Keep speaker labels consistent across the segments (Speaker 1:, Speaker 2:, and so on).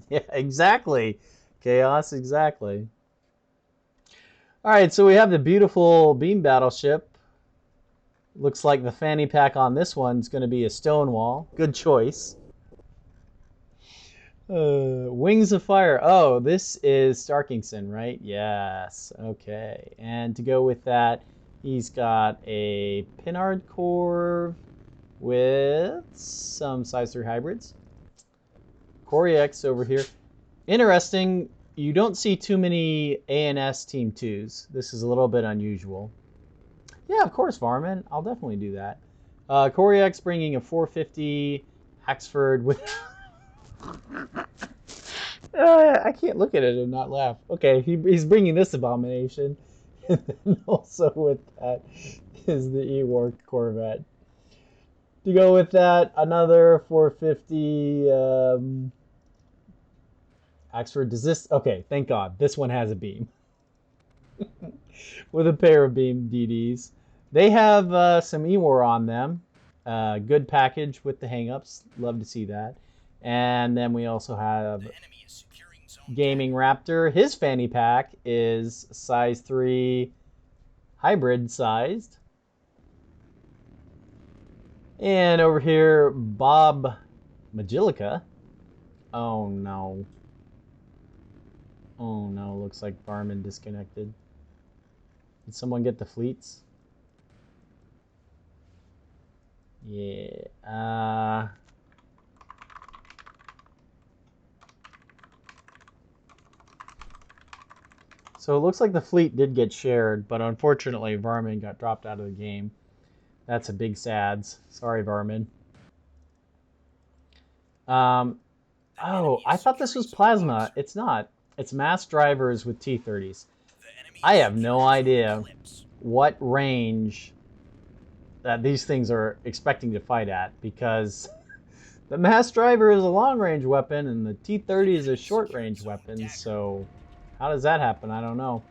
Speaker 1: Yeah, exactly. Chaos, exactly. All right, so we have the beautiful beam battleship. Looks like the fanny pack on this one's going to be a Stonewall. Good choice. Wings of Fire. Oh, this is Starkingson, right? Yes. Okay. And to go with that, he's got a Pinard Corv with some size 3 hybrids. Corey X over here. Interesting. You don't see too many ANS Team 2s. This is a little bit unusual. Yeah, of course, Varmin. I'll definitely do that. Corey X bringing a 450 Axford with... I can't look at it and not laugh. Okay, he's bringing this abomination. And then also with that is the E-War Corvette. To go with that, another 450 Axford. Does this... Okay, thank God. This one has a beam. With a pair of beam DDs. They have some E-War on them. Good package with the hang-ups. Love to see that. And then we also have Gaming Raptor. His fanny pack is size 3 hybrid sized. And over here, Bob Magilica. Oh no. Oh no, looks like Barman disconnected. Did someone get the fleets? Yeah. So it looks like the fleet did get shared, but unfortunately Varmin got dropped out of the game. That's a big sads. Sorry, Varmin. Oh, I thought this was plasma. It's not. It's mass drivers with T-30s. I have no idea what range that these things are expecting to fight at, because the mass driver is a long-range weapon and the T-30 is a short-range weapon, so how does that happen? I don't know.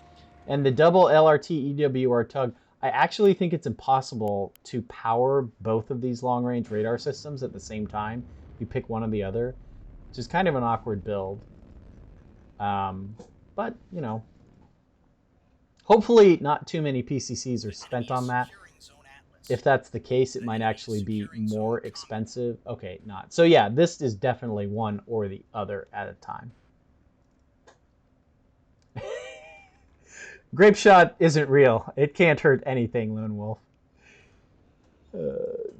Speaker 1: And the double LRT EWR tug, I actually think it's impossible to power both of these long-range radar systems at the same time. You pick one or the other, which is kind of an awkward build. But, you know, hopefully not too many PCCs are spent on that. If that's the case, it might actually be more expensive. Okay, not. So yeah, this is definitely one or the other at a time. Grape shot isn't real. It can't hurt anything, Lone Wolf.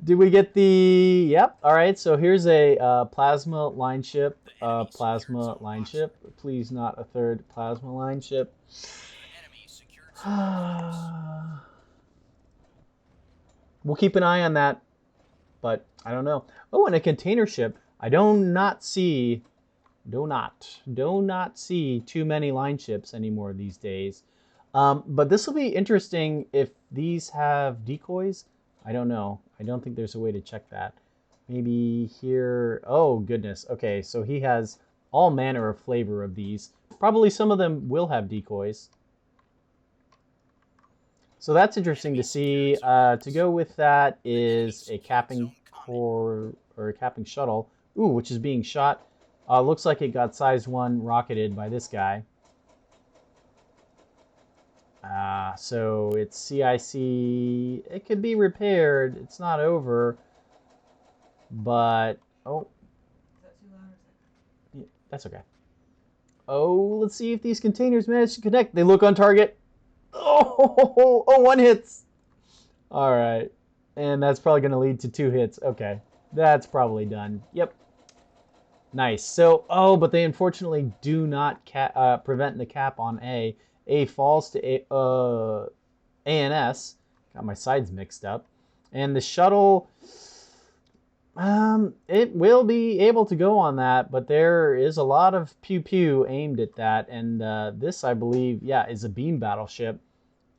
Speaker 1: Did we get the... Yep, all right, so here's a plasma line ship. Plasma line ship. Please not a third plasma line ship. We'll keep an eye on that, but I don't know. Oh, and a container ship. I do not see too many line ships anymore these days. But this will be interesting if these have decoys. I don't know. I don't think there's a way to check that. Maybe here. Oh, goodness. Okay, so he has all manner of flavor of these. Probably some of them will have decoys. So that's interesting to see. To go with that is a capping core or a capping shuttle. Ooh, which is being shot. Looks like it got size 1 rocketed by this guy. So it's CIC. It could be repaired. It's not over. But, oh.
Speaker 2: Is that too loud?
Speaker 1: Yeah, that's okay. Oh, let's see if these containers manage to connect. They look on target. Oh, one hits. All right. And that's probably going to lead to 2 hits. Okay. That's probably done. Yep. Nice. So, oh, but they unfortunately do not prevent the cap on A. A falls to ANS. Got my sides mixed up. And the shuttle, it will be able to go on that, but there is a lot of pew-pew aimed at that. And this, I believe, yeah, is a beam battleship,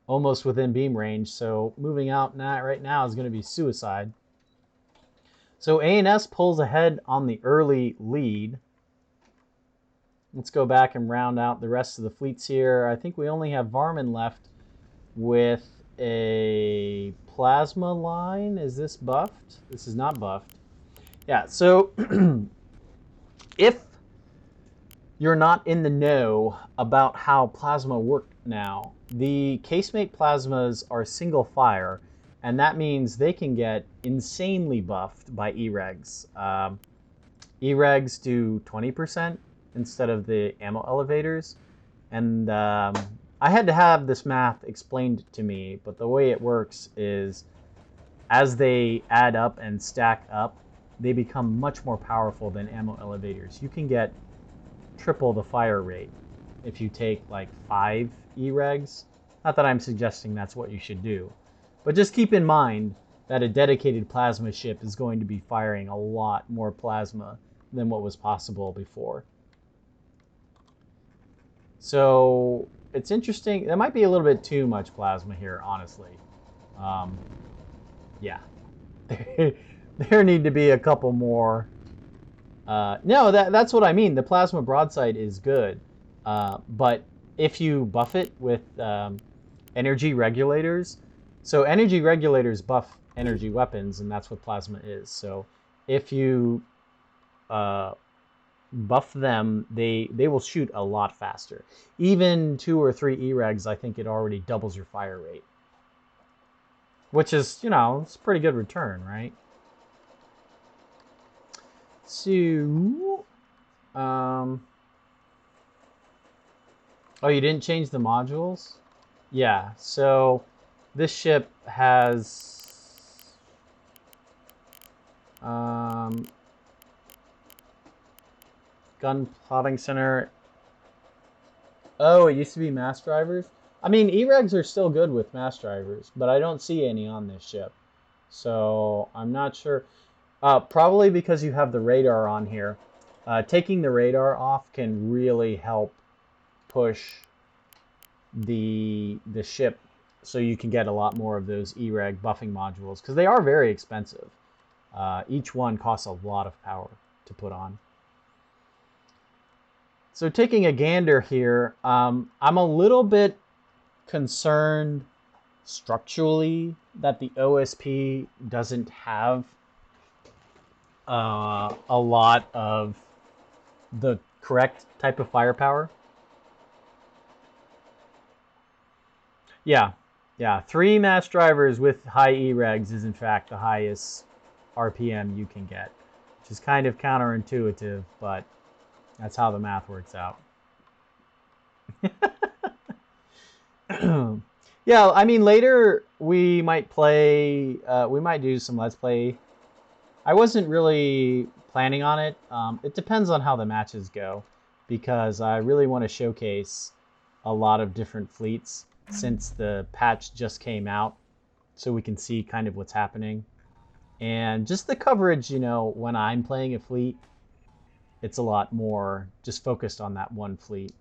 Speaker 1: almost within beam range. So moving out right now is going to be suicide. So ANS pulls ahead on the early lead. Let's go back and round out the rest of the fleets here. I think we only have Varmin left with a plasma line. Is this buffed? This is not buffed. Yeah, so If you're not in the know about how plasma work now, the casemate plasmas are single fire, and that means they can get insanely buffed by E-regs. E-regs do 20% instead of the ammo elevators, and I had to have this math explained to me, but the way it works is as they add up and stack up, they become much more powerful than ammo elevators. You can get triple the fire rate if you take like 5 E-regs. Not that I'm suggesting that's what you should do, but just keep in mind that a dedicated plasma ship is going to be firing a lot more plasma than what was possible before. So it's interesting. That might be a little bit too much plasma here, honestly. Yeah. There need to be a couple more. No, that's what I mean. The plasma broadside is good, but if you buff it with energy regulators, so energy regulators buff energy weapons, and that's what plasma is. So if you buff them, they will shoot a lot faster. Even 2 or 3 E-regs, I think it already doubles your fire rate, which is, you know, it's a pretty good return, right? So, oh, you didn't change the modules? Yeah, so this ship has gun plotting center. Oh, it used to be mass drivers? I mean, E-regs are still good with mass drivers, but I don't see any on this ship. So I'm not sure. Probably because you have the radar on here. Taking the radar off can really help push the ship so you can get a lot more of those E-reg buffing modules, because they are very expensive. Each one costs a lot of power to put on. So taking a gander here, I'm a little bit concerned structurally that the OSP doesn't have a lot of the correct type of firepower. Yeah, 3 mass drivers with high E-regs is in fact the highest RPM you can get, which is kind of counterintuitive, but that's how the math works out. Yeah, I mean, later we might play, we might do some Let's Play. I wasn't really planning on it. It depends on how the matches go, because I really want to showcase a lot of different fleets since the patch just came out, so we can see kind of what's happening. And just the coverage, you know, when I'm playing a fleet, it's a lot more just focused on that one fleet,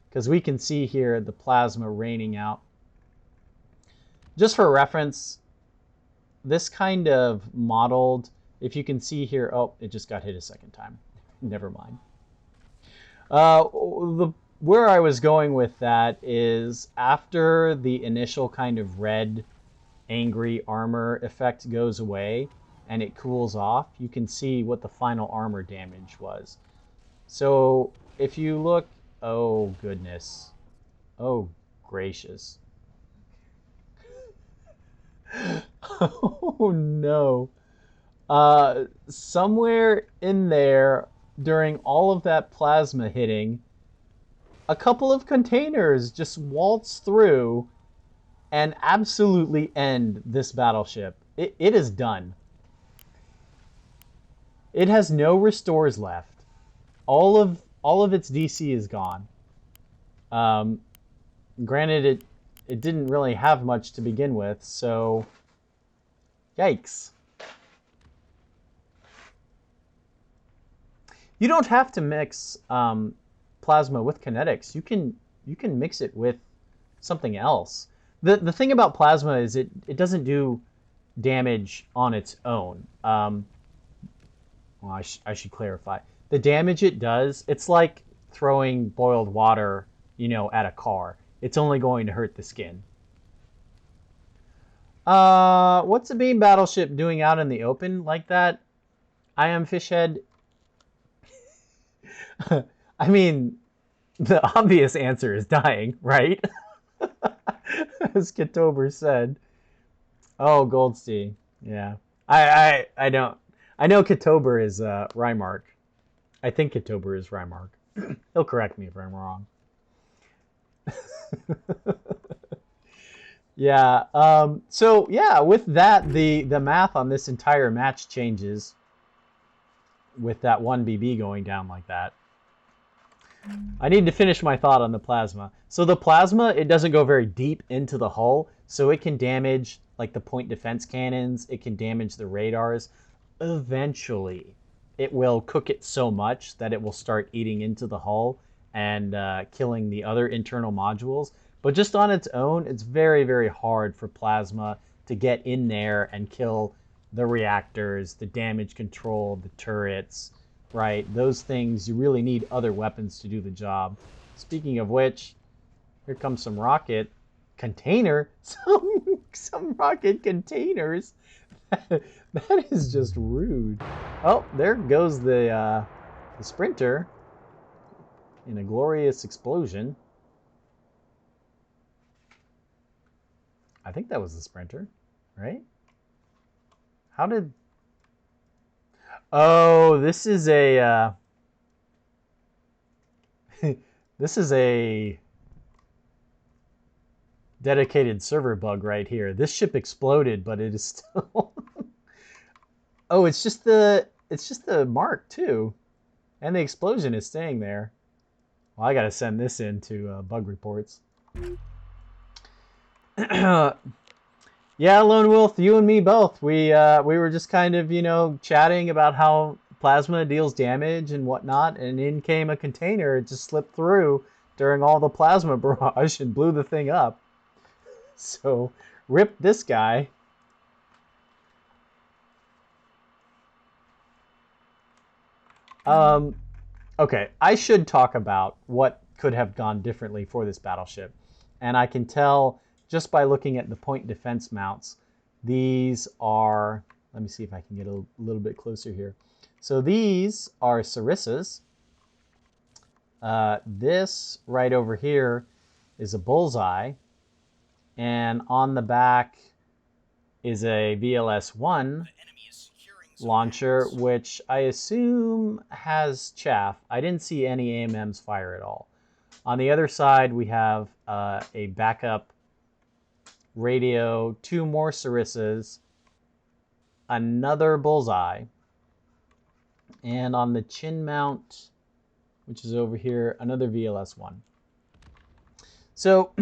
Speaker 1: because we can see here the plasma raining out. Just for reference, this kind of modeled, if you can see here, oh, it just got hit a second time. Never mind. Where I was going with that is after the initial kind of red angry armor effect goes away and it cools off, you can see what the final armor damage was. So if you look, oh goodness, oh gracious. Oh no. Somewhere in there during all of that plasma hitting, a couple of containers just waltz through and absolutely end this battleship. It is done. It has no restores left. All of its DC is gone. Granted, it didn't really have much to begin with, so yikes. You don't have to mix plasma with kinetics. You can mix it with something else. The thing about plasma is it doesn't do damage on its own. Well, I should clarify. The damage it does, it's like throwing boiled water, you know, at a car. It's only going to hurt the skin. What's a beam battleship doing out in the open like that? I am Fishhead. I mean, the obvious answer is dying, right? As Katober said. Oh, Goldstein. Yeah. I don't. I know Katober is Rymark. I think Katober is Rymark. He'll correct me if I'm wrong. Yeah. So yeah, with that, the math on this entire match changes with that one BB going down like that. I need to finish my thought on the plasma. So the plasma, it doesn't go very deep into the hull, so it can damage like the point defense cannons, it can damage the radars. Eventually, it will cook it so much that it will start eating into the hull and killing the other internal modules. But just on its own, it's very, very hard for plasma to get in there and kill the reactors, the damage control, the turrets, right? Those things, you really need other weapons to do the job. Speaking of which, here comes some rocket container. Some rocket containers. That is just rude. Oh, there goes the sprinter in a glorious explosion. I think that was the sprinter, right? How did... Oh, this is a... this is a dedicated server bug right here. This ship exploded, but it is still... Oh, it's just the mark too, and the explosion is staying there. Well, I gotta send this in to bug reports. Yeah, Lone Wolf, you and me both. We were just kind of, you know, chatting about how plasma deals damage and whatnot, and in came a container. It just slipped through during all the plasma barrage and blew the thing up. So, rip this guy. Okay, I should talk about what could have gone differently for this battleship. And I can tell just by looking at the point defense mounts, these are, let me see if I can get a little bit closer here. So these are Sarissas. This right over here is a bullseye. And on the back is a VLS-1 launcher, which I assume has chaff. I didn't see any AMMs fire at all. On the other side, we have a backup radio, 2 more Sarissas, another bullseye, and on the chin mount, which is over here, another VLS-1. So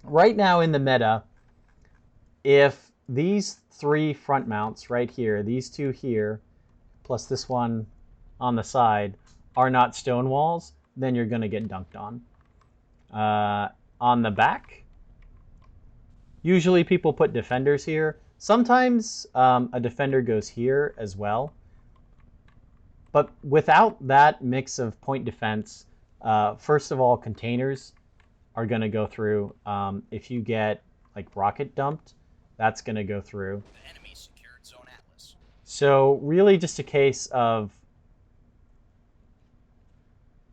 Speaker 1: right now in the meta, if these 3 front mounts right here, these 2 here, plus this one on the side, are not stone walls, then you're going to get dunked on. On the back, usually people put defenders here. Sometimes a defender goes here as well. But without that mix of point defense, first of all, containers are going to go through. If you get like rocket dumped, that's going to go through. The enemy secured Zone Atlas. So really just a case of,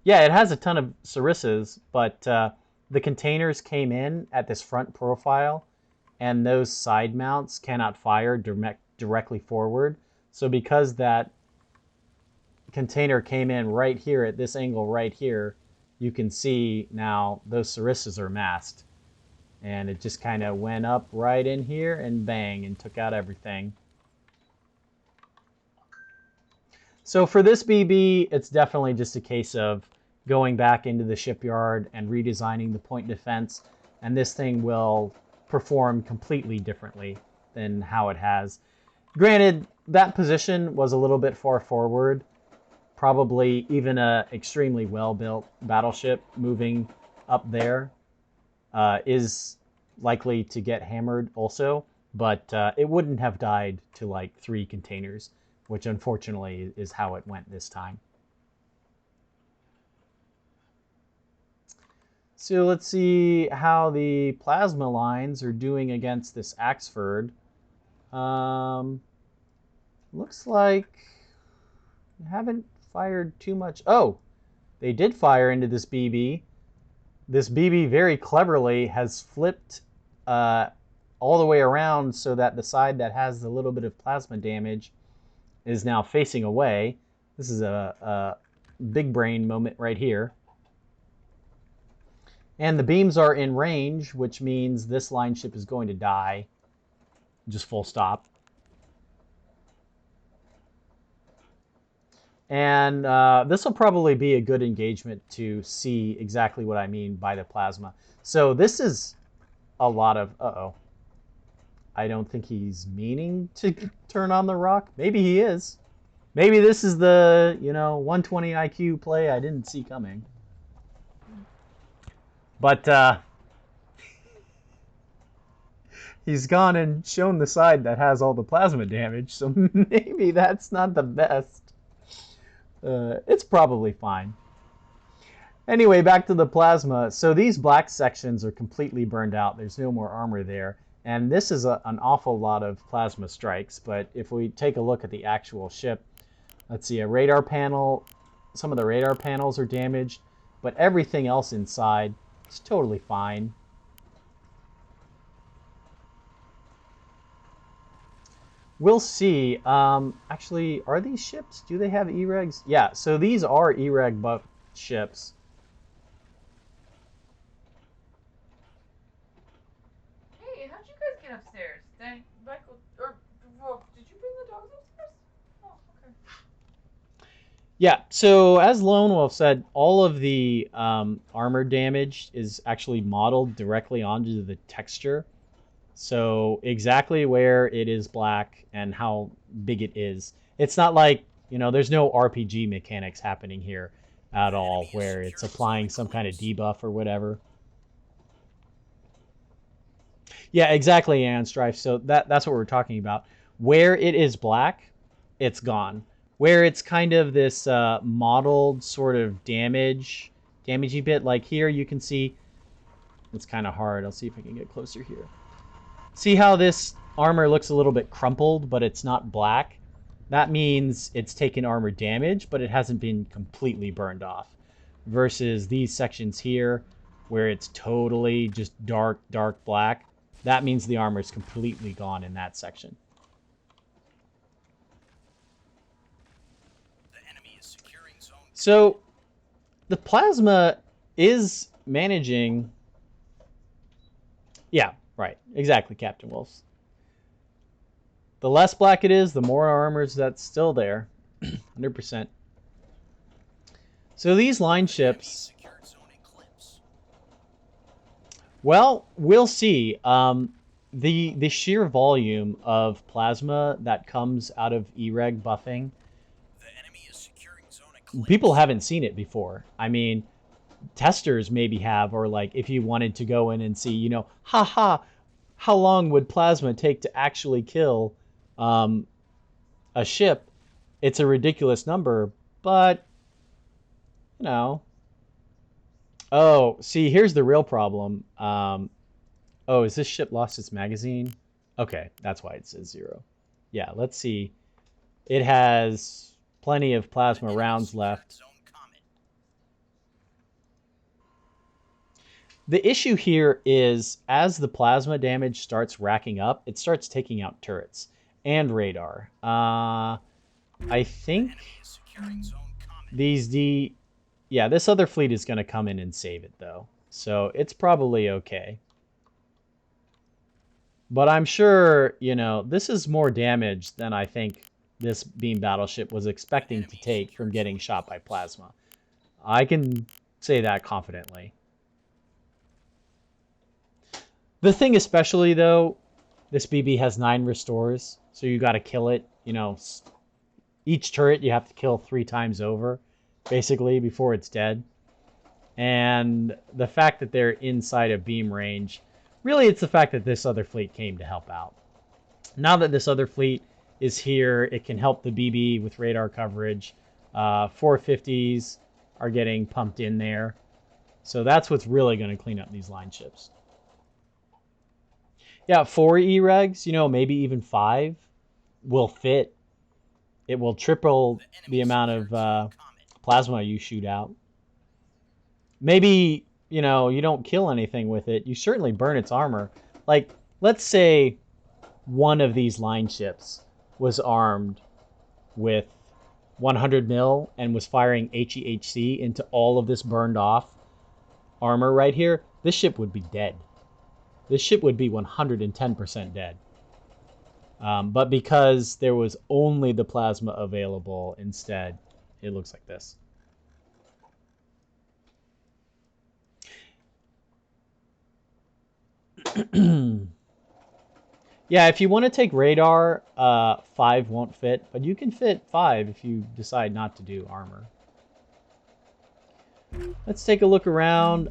Speaker 1: yeah, it has a ton of Sarissas, but the containers came in at this front profile, and those side mounts cannot fire directly forward. So because that container came in right here at this angle right here, you can see now those Sarissas are masked. And it just kind of went up right in here and bang, and took out everything. So for this BB, it's definitely just a case of going back into the shipyard and redesigning the point defense. And this thing will perform completely differently than how it has. Granted, that position was a little bit far forward. Probably even a extremely well-built battleship moving up there is likely to get hammered also, but it wouldn't have died to like 3 containers, which unfortunately is how it went this time. So let's see how the plasma lines are doing against this Axford. Looks like I haven't fired too much. Oh, they did fire into this BB. This BB very cleverly has flipped all the way around so that the side that has a little bit of plasma damage is now facing away. This is a big brain moment right here. And the beams are in range, which means this line ship is going to die. Just full stop. And this will probably be a good engagement to see exactly what I mean by the plasma. So this is a lot of... Uh-oh. I don't think he's meaning to turn on the rock. Maybe he is. Maybe this is the, 120 IQ play I didn't see coming. But he's gone and shown the side that has all the plasma damage, so maybe that's not the best. It's probably fine. Anyway, back to the plasma. So these black sections are completely burned out. There's no more armor there. And this is an awful lot of plasma strikes. But if we take a look at the actual ship, let's see, a radar panel. Some of the radar panels are damaged, but everything else inside is totally fine. We'll see. Actually, are these ships? Do they have E-regs? Yeah, so these are E-reg buff ships.
Speaker 2: Hey, how'd you guys get upstairs? Michael, or did you bring the dogs upstairs? Oh, okay.
Speaker 1: Yeah, so as Lone Wolf said, all of the armor damage is actually modeled directly onto the texture. So exactly where it is black and how big it is. It's not like, there's no RPG mechanics happening here at all where it's applying some kind of debuff or whatever. Yeah, exactly, Anstrife. So that's what we're talking about. Where it is black, it's gone. Where it's kind of this modeled sort of damagey bit, like here you can see, it's kind of hard. I'll see if I can get closer here. See how this armor looks a little bit crumpled, but it's not black? That means it's taken armor damage, but it hasn't been completely burned off. Versus these sections here, where it's totally just dark black. That means the armor is completely gone in that section. So the plasma is managing... Yeah, right. Exactly, Captain Wolves. The less black it is, the more armors that's still there. 100%. So these line ships... Well, we'll see. The sheer volume of plasma that comes out of E-reg buffing, people haven't seen it before. I mean, testers maybe have, or like if you wanted to go in and see, how long would plasma take to actually kill a ship? It's a ridiculous number, but, Oh, see, here's the real problem. Oh, is this ship lost its magazine? Okay, that's why it says 0. Yeah, let's see. It has plenty of plasma rounds left. The issue here is as the plasma damage starts racking up, it starts taking out turrets and radar. I think yeah, this other fleet is going to come in and save it, though. So it's probably okay. But I'm sure, this is more damage than I think this beam battleship was expecting to take from getting shot by plasma. I can say that confidently. The thing especially, though, this BB has 9 restores, so you got to kill it. Each turret you have to kill 3 times over, basically, before it's dead. And the fact that they're inside of beam range, really it's the fact that this other fleet came to help out. Now that this other fleet is here, it can help the BB with radar coverage. 450s are getting pumped in there. So that's what's really going to clean up these line ships. Yeah, 4 E-regs, maybe even 5 will fit it will triple the amount of plasma you shoot out. Maybe, you know, you don't kill anything with it. You certainly burn its armor. Like, let's say one of these line ships was armed with 100 mil and was firing HEHC into all of this burned off armor right here. This ship would be dead. This ship would be 110% dead. But because there was only the plasma available instead, it looks like this. Yeah, if you want to take radar, 5 won't fit, but you can fit 5 if you decide not to do armor. Let's take a look around.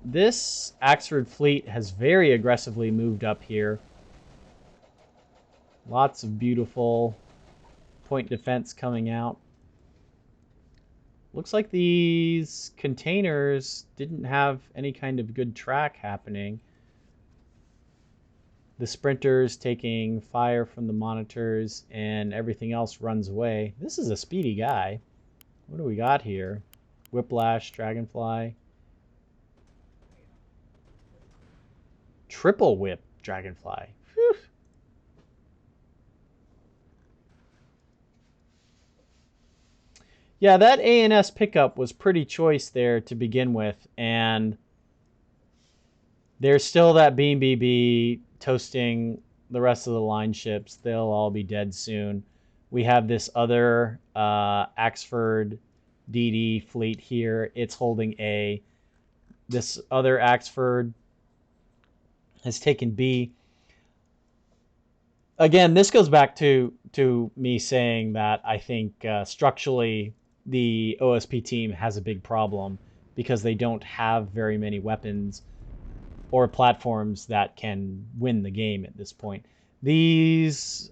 Speaker 1: This Axford fleet has very aggressively moved up here. Lots of beautiful point defense coming out. Looks like these containers didn't have any kind of good track happening. The sprinters taking fire from the monitors and everything else runs away. This is a speedy guy. What do we got here? Whiplash, Dragonfly. Triple whip, Dragonfly. Whew. Yeah, that ANS pickup was pretty choice there to begin with, and there's still that Beam BB toasting the rest of the line ships. They'll all be dead soon. We have this other Axford DD fleet here. It's holding A. This other Axford has taken B. Again, this goes back to me saying that I think structurally the OSP team has a big problem because they don't have very many weapons or platforms that can win the game at this point. These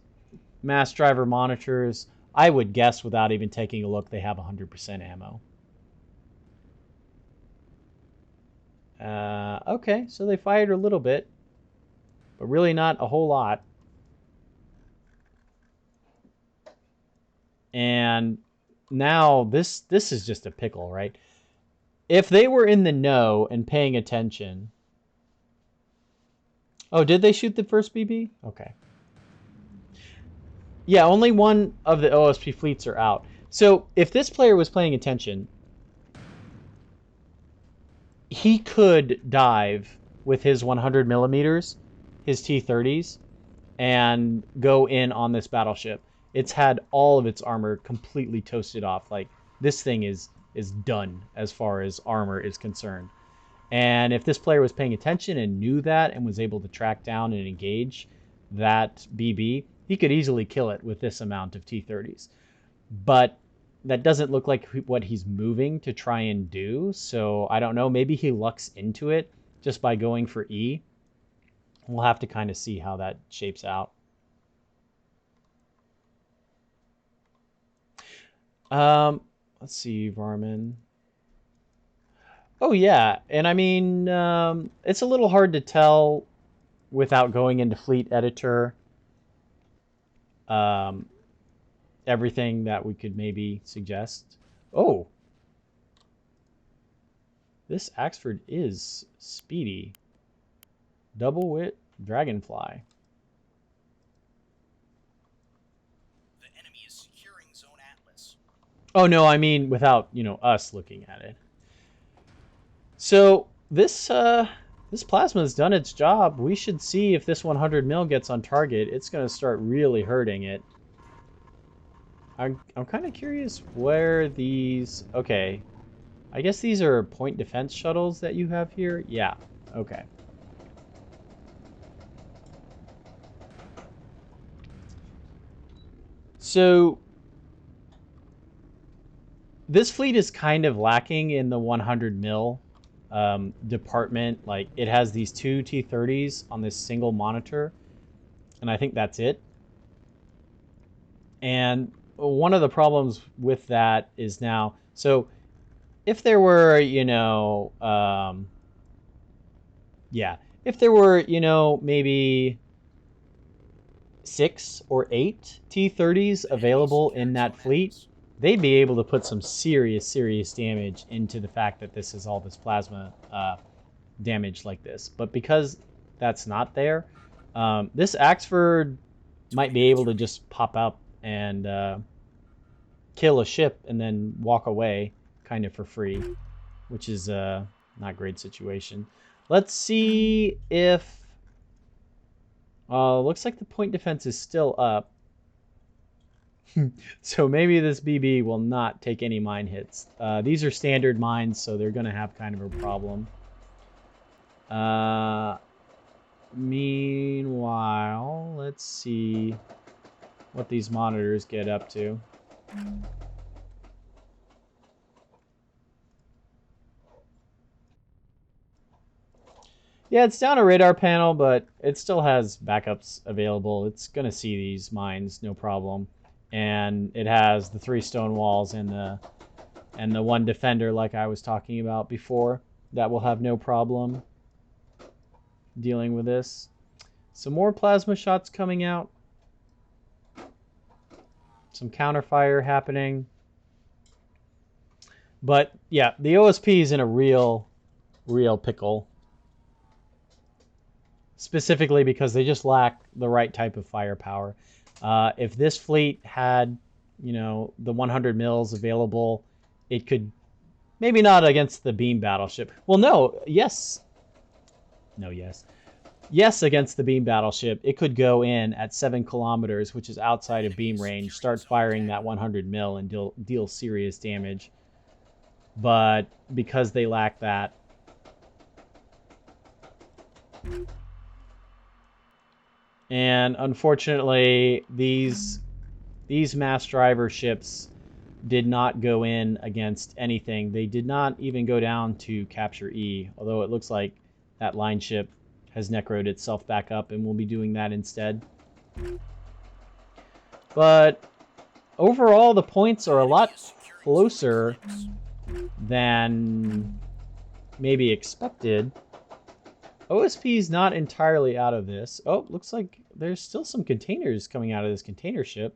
Speaker 1: mass driver monitors, I would guess without even taking a look, they have 100% ammo. Okay, so they fired a little bit, but really not a whole lot. And now this is just a pickle, right? If they were in the know and paying attention. Oh, did they shoot the first BB? Okay. Yeah, only one of the OSP fleets are out. So if this player was paying attention, he could dive with his 100 millimeters, his T-30s, and go in on this battleship. It's had all of its armor completely toasted off. Like, this thing is done as far as armor is concerned. And if this player was paying attention and knew that and was able to track down and engage that BB, he could easily kill it with this amount of T-30s. But that doesn't look like what he's moving to try and do. So I don't know. Maybe he lucks into it just by going for E. We'll have to kind of see how that shapes out. Let's see, Varmin. Oh, yeah. And I mean, it's a little hard to tell without going into Fleet Editor. Everything that we could maybe suggest. Oh. This Axford is speedy. Double wit Dragonfly.
Speaker 3: The enemy is securing Zone Atlas.
Speaker 1: Oh, no, I mean without, you know, us looking at it. So this plasma has done its job. We should see if this 100 mil gets on target. It's going to start really hurting it. I'm kind of curious where these... Okay. I guess these are point defense shuttles that you have here? Yeah. Okay. So this fleet is kind of lacking in the 100 mil department. Like, it has these 2 T-30s on this single monitor, and I think that's it. And one of the problems with that is now, so if there were, you know, yeah, if there were, you know, maybe 6 or 8 T-30s available in that fleet, they'd be able to put some serious damage into the fact that this is all this plasma damage like this. But because that's not there, this Axford might be able to just pop up and kill a ship and then walk away kind of for free, which is not a great situation. Let's see if... looks like the point defense is still up. So maybe this BB will not take any mine hits. These are standard mines, so they're going to have kind of a problem. Meanwhile, let's see what these monitors get up to. Yeah, it's down a radar panel, but it still has backups available. It's going to see these mines, no problem. And it has the 3 stone walls and the 1 defender like I was talking about before. That will have no problem dealing with this. Some more plasma shots coming out. Some counterfire happening. But yeah, the OSP is in a real pickle. Specifically because they just lack the right type of firepower. If this fleet had, you know, the 100 mils available, it could, maybe not against the beam battleship. Well, no, yes. No, yes. Yes, against the beam battleship, it could go in at 7 kilometers, which is outside of beam range, start firing that 100 mil and deal serious damage. But because they lack that, and unfortunately, these mass driver ships did not go in against anything. They did not even go down to capture E, although it looks like that line ship has necroed itself back up and will be doing that instead. But overall, the points are a lot closer than maybe expected. OSP is not entirely out of this. Oh, looks like there's still some containers coming out of this container ship.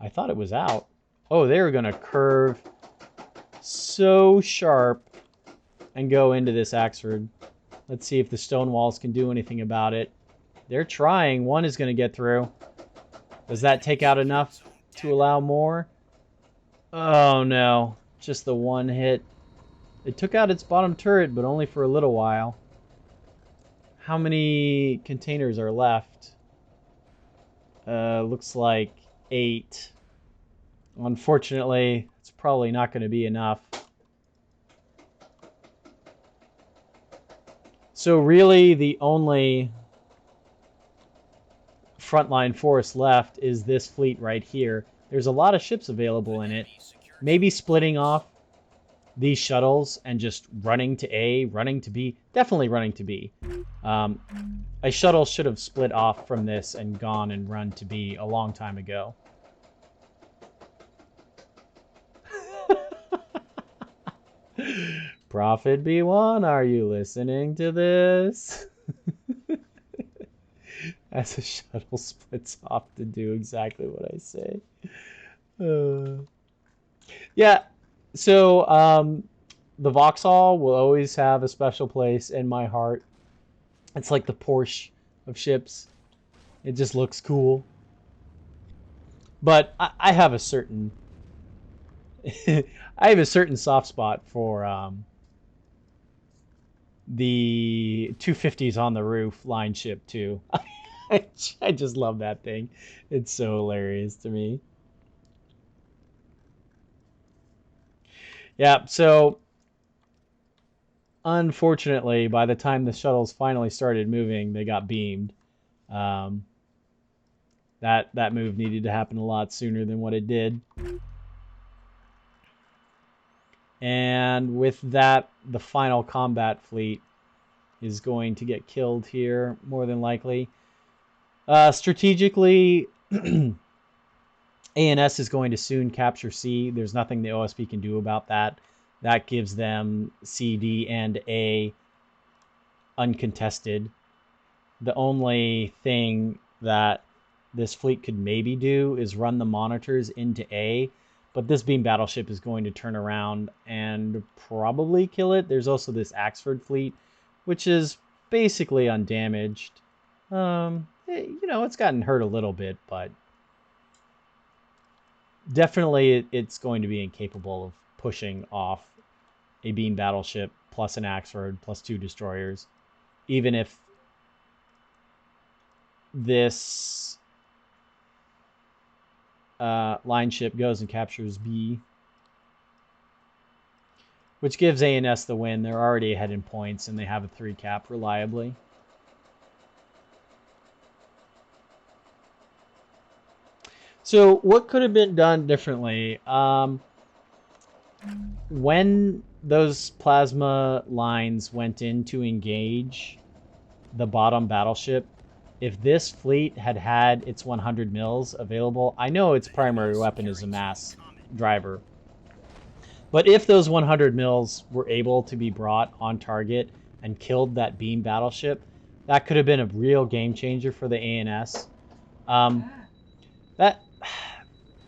Speaker 1: I thought it was out. Oh, they're going to curve so sharp and go into this Axford. Let's see if the stone walls can do anything about it. They're trying. One is going to get through. Does that take out enough to allow more? Oh, no. Just the one hit. It took out its bottom turret, but only for a little while. How many containers are left? Looks like 8. Unfortunately, it's probably not going to be enough. So really, the only frontline force left is this fleet right here. There's a lot of ships available in it. Maybe splitting off these shuttles and just running to A, running to B. Definitely running to B. A shuttle should have split off from this and gone and run to B a long time ago. Prophet B1, are you listening to this? As a shuttle splits off to do exactly what I say. Yeah, so the Vauxhall will always have a special place in my heart. It's like the Porsche of ships. It just looks cool. But I have a certain I have a certain soft spot for the 250s on the roof line ship too. I just love that thing. It's so hilarious to me. Yeah, so unfortunately, by the time the shuttles finally started moving, they got beamed. That move needed to happen a lot sooner than what it did. And with that, the final combat fleet is going to get killed here, more than likely. Strategically, ANS is going to soon capture C. There's nothing the OSP can do about that. That gives them C, D, and A uncontested. The only thing that this fleet could maybe do is run the monitors into A, but this beam battleship is going to turn around and probably kill it. There's also this Axford fleet, which is basically undamaged. It's gotten hurt a little bit, but definitely it's going to be incapable of pushing off a beam battleship plus an Axford plus 2 destroyers, even if this line ship goes and captures B, which gives A&S the win. They're already ahead in points, and they have a 3 cap reliably. So what could have been done differently? When those plasma lines went in to engage the bottom battleship, if this fleet had had its 100 mils available, I know its primary weapon is a mass driver, but if those 100 mils were able to be brought on target and killed that beam battleship, that could have been a real game changer for the A&S. That,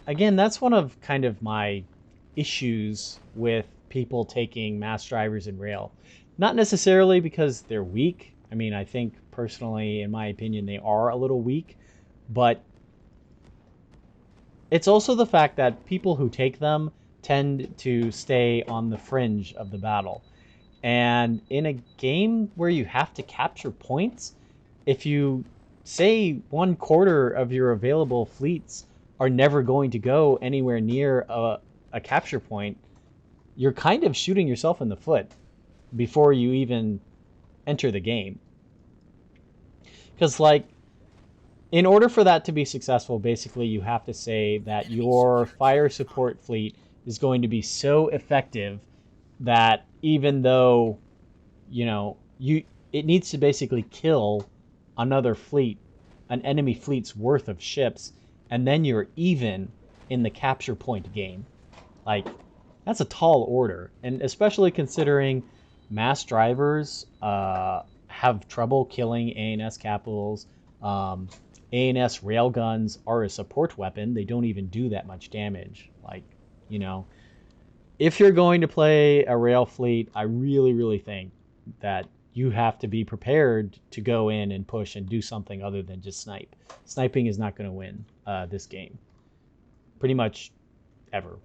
Speaker 1: again, that's one of kind of my issues with people taking mass drivers in rail. Not necessarily because they're weak. I mean, I think personally, in my opinion, they are a little weak, but it's also the fact that people who take them tend to stay on the fringe of the battle. And in a game where you have to capture points, if you say 1/4 of your available fleets are never going to go anywhere near a capture point, you're kind of shooting yourself in the foot before you even enter the game. Because, like, in order for that to be successful, basically you have to say that your fire support fleet is going to be so effective that even though, it needs to basically kill another fleet, an enemy fleet's worth of ships, and then you're even in the capture point game. Like, that's a tall order, and especially considering mass drivers have trouble killing A&S capitals. A&S railguns are a support weapon. They don't even do that much damage. Like, if you're going to play a rail fleet, I really, really think that you have to be prepared to go in and push and do something other than just snipe. Sniping is not going to win this game. Pretty much ever.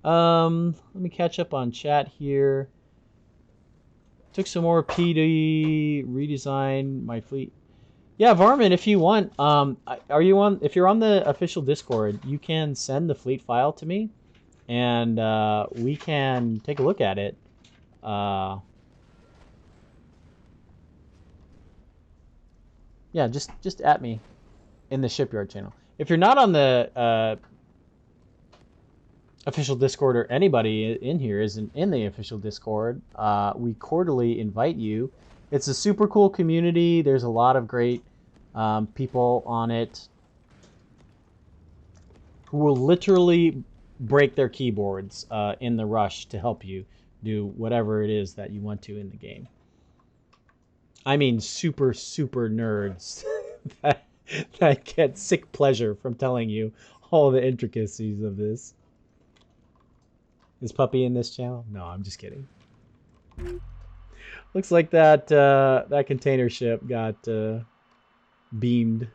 Speaker 1: Let me catch up on chat here. Took some more PD, redesign my fleet. Yeah, Varmin, if you want, if you're on the official Discord, you can send the fleet file to me, and we can take a look at it. Yeah, just at me in the Shipyard channel. If you're not on the official Discord, or anybody in here isn't in the official Discord, we cordially invite you. It's a super cool community. There's a lot of great people on it who will literally break their keyboards in the rush to help you do whatever it is that you want to in the game. I mean, super, super nerds that get sick pleasure from telling you all the intricacies of this. Is Puppy in this channel? No, I'm just kidding. Looks like that container ship got beamed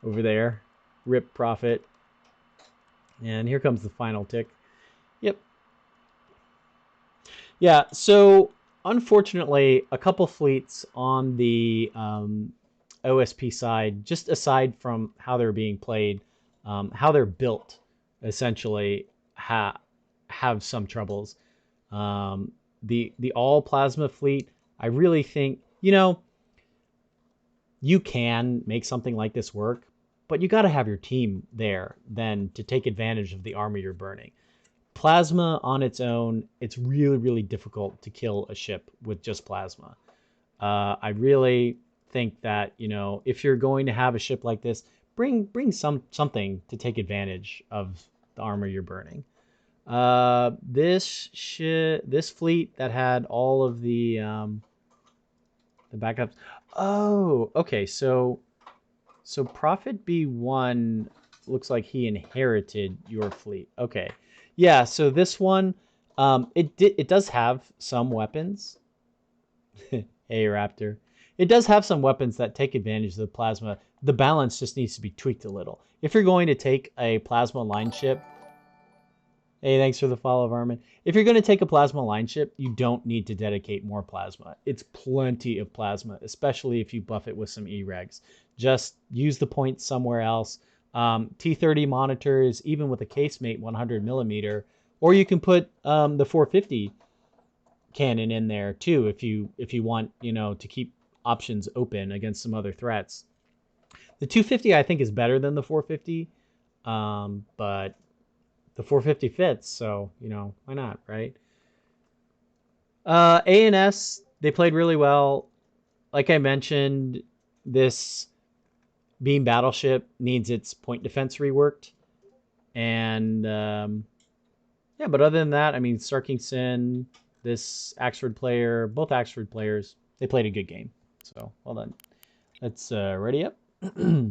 Speaker 1: over there. Rip Profit. And here comes the final tick. Yep. Yeah, so unfortunately, a couple fleets on the OSP side, just aside from how they're being played, how they're built, essentially, have some troubles. The all plasma fleet, I really think, you can make something like this work, but you got to have your team there then to take advantage of the armor you're burning. Plasma on its own, it's really, really difficult to kill a ship with just plasma. I really think that, if you're going to have a ship like this, bring something to take advantage of the armor you're burning. This fleet that had all of the backups. Oh, okay. So Prophet B1 looks like he inherited your fleet. Okay. Yeah, so this one it does have some weapons. Hey Raptor. It does have some weapons that take advantage of the plasma. The balance just needs to be tweaked a little. If you're going to take a plasma line ship, hey, thanks for the follow, Varmin. If you're going to take a plasma line ship, you don't need to dedicate more plasma. It's plenty of plasma, especially if you buff it with some E-regs. Just use the points somewhere else. T30 monitors, even with a casemate 100 millimeter, or you can put the 450 cannon in there too if you want, to keep options open against some other threats. The 250 I think is better than the 450, but the 450 fits, so why not, right? A&S, they played really well. Like I mentioned, this beam battleship needs its point defense reworked, and yeah, but other than that, I mean, Sarkington, this Axford player, both Axford players, they played a good game. So well done. Let's ready up.